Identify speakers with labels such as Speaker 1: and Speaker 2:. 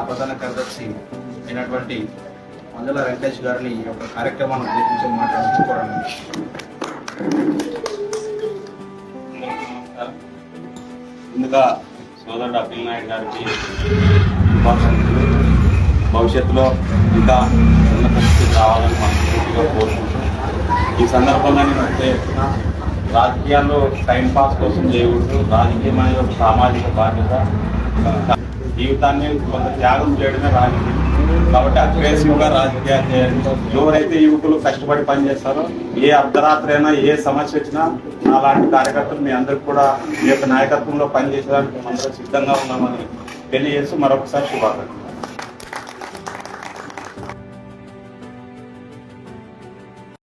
Speaker 1: ప్రధాన కార్యదర్శి అయినటువంటి మంజుల వెంకటేష్ గారిని ఈ యొక్క కార్యక్రమాన్ని ఉద్దేశించి మాట్లాడుకోవడం.
Speaker 2: ముందుగా సోదరుడు అఖిల్ నాయుడు గారికి భవిష్యత్తులో ఇంకా ఉన్నత స్థితికి రావాలని మనస్ఫూర్తిగా కోరుకుంటున్నాను. ఈ సందర్భంగా నేను రాజకీయాల్లో టైంపాస్ కోసం చేయకూడదు. రాజకీయం అనేది ఒక సామాజిక బాధ్యత. జీవితాన్ని కొంత త్యాగం చేయడమే రాజకీయం. కాబట్టి అగ్రెసివ్గా రాజకీయాలు చేయండి. ఎవరైతే యువకులు కష్టపడి పనిచేస్తారో ఏ అర్ధరాత్రి అయినా ఏ సమస్య వచ్చినా అలాంటి కార్యకర్తలు మీ అందరికి కూడా మీ యొక్క నాయకత్వంలో పనిచేసేదానికి అందరూ సిద్ధంగా ఉన్నామని తెలియజేస్తూ మరొకసారి శుభాకాంక్షలు.